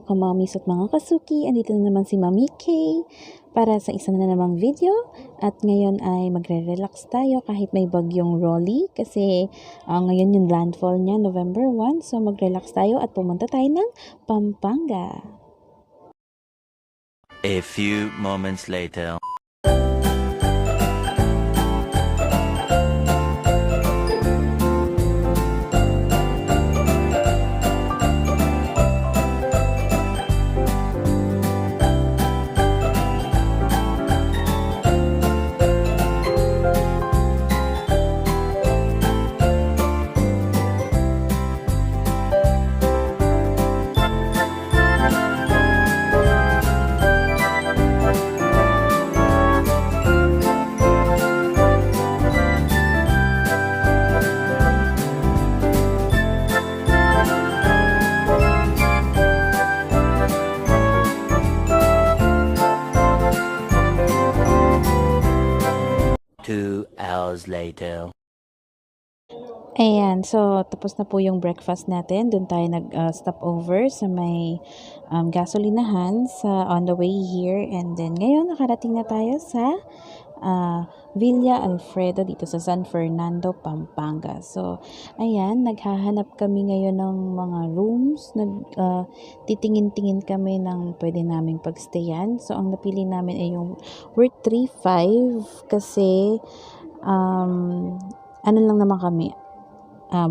kamamis at mga kasuki. Andito na naman si Mami Kay para sa isa na namang video. At ngayon ay magre-relax tayo kahit may bagyong Rolly. Kasi ngayon yung landfall niya, November 1. So mag-relax tayo at pumunta tayo ng Pampanga. A few moments later. Two hours later. Ayan, so tapos na po yung breakfast natin. Doon tayo nag-stop over sa may gasolinahan on the way here. And then ngayon nakarating na tayo sa Villa Alfredo dito sa San Fernando, Pampanga. So ayan, naghahanap kami ngayon ng mga rooms. Titingin-tingin kami ng pwede naming pagstayan. So ang napili namin ay yung worth 3,500 kasi ano lang naman kami, 8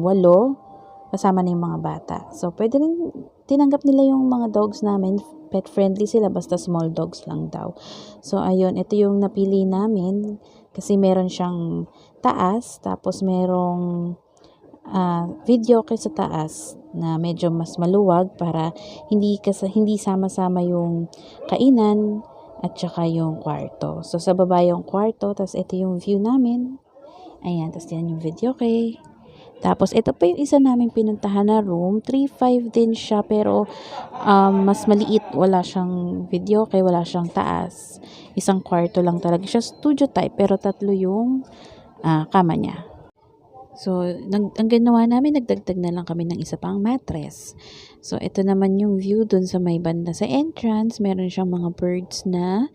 kasama na yung mga bata. So pwede rin, tinanggap nila yung mga dogs namin, pet friendly sila basta small dogs lang daw. So ayun, ito yung napili namin kasi meron siyang taas, tapos merong video kay sa taas na medyo mas maluwag para hindi sama-sama yung kainan at saka yung kwarto. So sa baba yung kwarto, tapos ito yung view namin. Ayan, tapos yan yung video kay. Tapos ito pa yung isa namin pinuntahan na room. 3,500 din siya pero mas maliit. Wala siyang video kay, wala siyang taas. Isang kwarto lang talaga siya. Studio type pero 3 yung kama niya. So ang ginawa namin, nagdagdag na lang kami ng isa pang mattress. So ito naman yung view dun sa may banda sa entrance. Meron siyang mga birds na.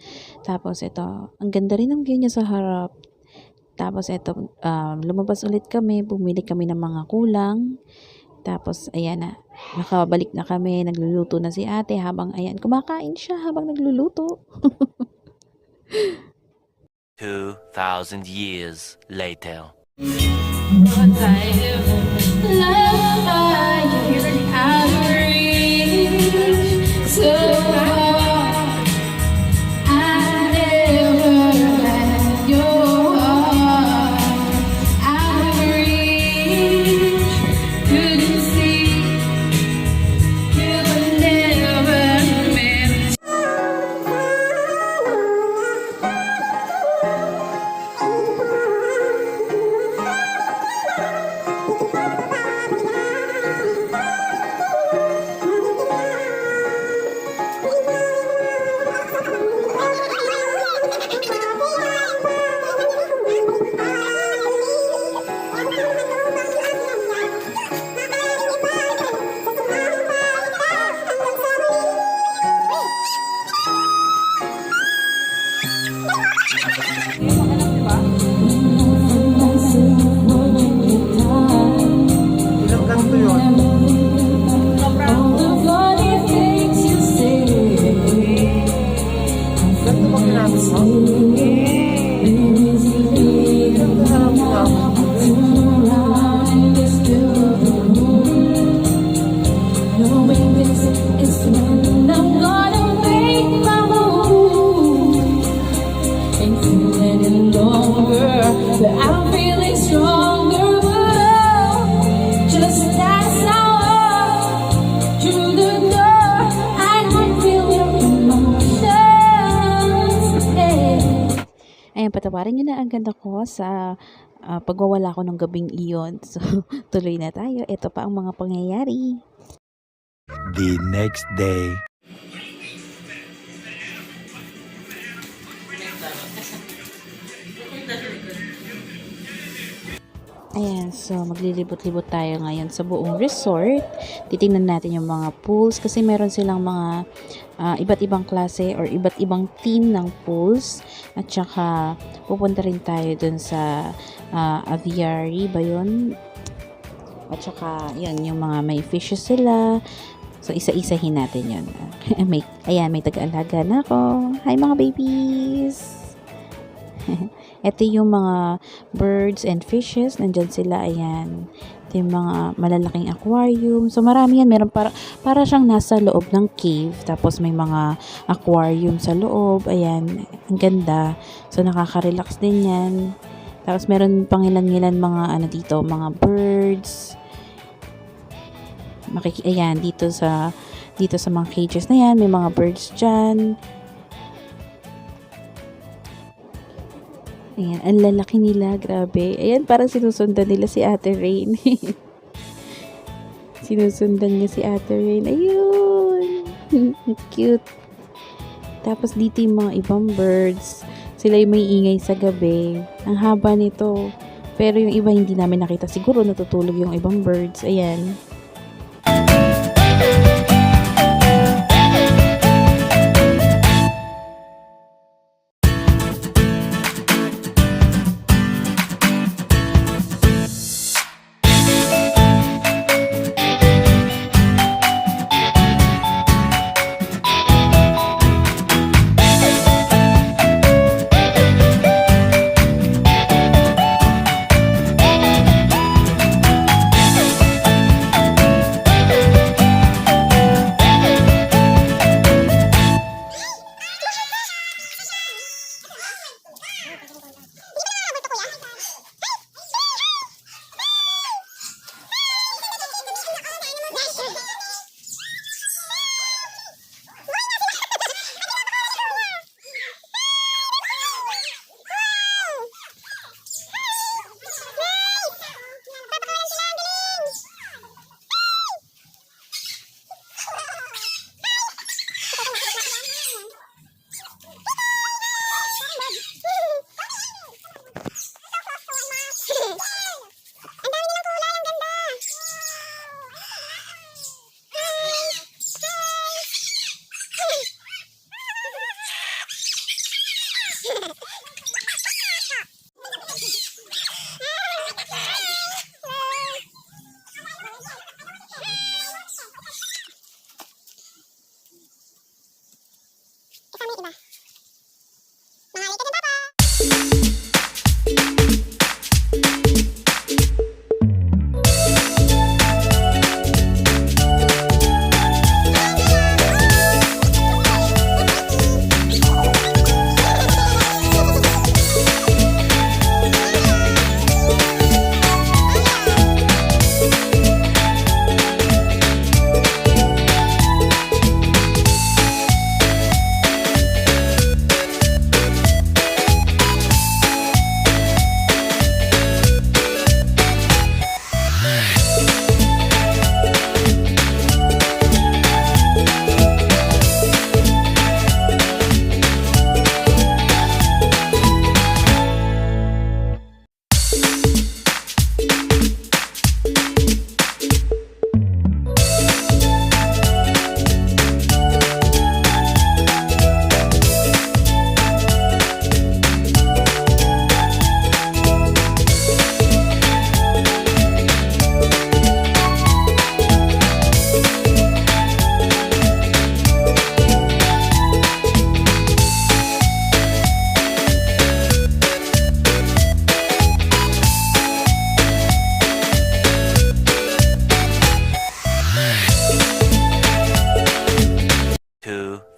Tapos ito, ang ganda rin ng view niya sa harap. Tapos ito, lumabas ulit kami, bumili kami ng mga kulang. Tapos ayan na, nakabalik na kami, nagluluto na si ate habang ayan, kumakain siya habang nagluluto. 2,000 years later. What I ever love, you're out of reach. So I never had your heart out of reach. Couldn't see you were never meant. Ilang ganito yun? Ganito ba ginamit mo? Ilang ginamit mo? But I'm feeling stronger, just as I walk through the door, I can feel your emotions. Ayan, patawarin niyo na ang ganda ko sa pagwawala ko ng gabing iyon. So tuloy na tayo. Ito pa ang mga pangyayari. The next day. Ayan, so So, maglilibot-libot tayo ngayon sa buong resort. Titingnan natin yung mga pools kasi meron silang mga iba't ibang klase or iba't ibang team ng pools. At saka, pupunta rin tayo dun sa aviary ba yun? At saka, yun, yung mga may fishes sila. So, isa-isahin natin yun. May taga-alaga na ako. Hi mga babies! Ito yung mga birds and fishes. Nandyan sila, ayan. Ito yung mga malalaking aquarium. So, marami yan. Meron para siyang nasa loob ng cave. Tapos, may mga aquarium sa loob. Ayan. Ang ganda. So, nakaka-relax din yan. Tapos, meron pangilan-ngilan mga dito, mga birds. Ayan, dito sa mga cages na yan. May mga birds dyan. Ayan, ang lalaki nila, grabe. Ayan, parang sinusundan nila si Ate Rain. Sinusundan niya si Ate Rain. Ayun! Cute. Tapos dito yung mga ibang birds. Sila yung may ingay sa gabi. Ang haba nito. Pero yung iba hindi namin nakita. Siguro natutulog yung ibang birds. Ayan.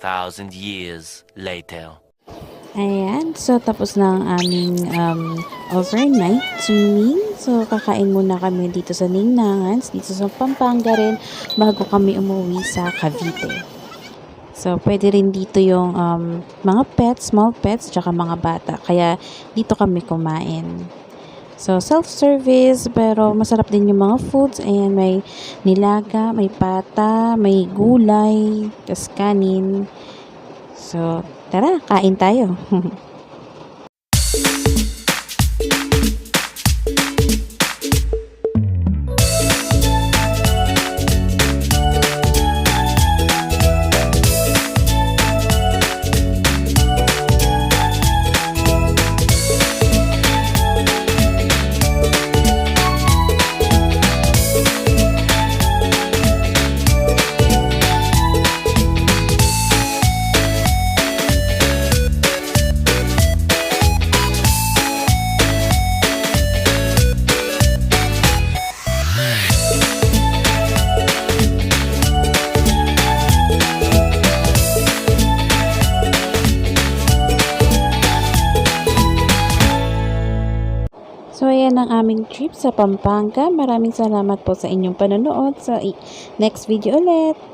Thousand years later. Ayan, so tapos na ang aming overnight swimming. So kakain muna kami dito sa Ningnangans, dito sa Pampanga rin, bago kami umuwi sa Cavite. So pwede rin dito yung mga pets, small pets, tsaka mga bata. Kaya dito kami kumain. So, self-service, pero masarap din yung mga foods. Ayan, may nilaga, may pata, may gulay, tas kanin. So, tara, kain tayo. saya ng aming trip sa Pampanga. Maraming salamat po sa inyong panonood. Sa next video ulit.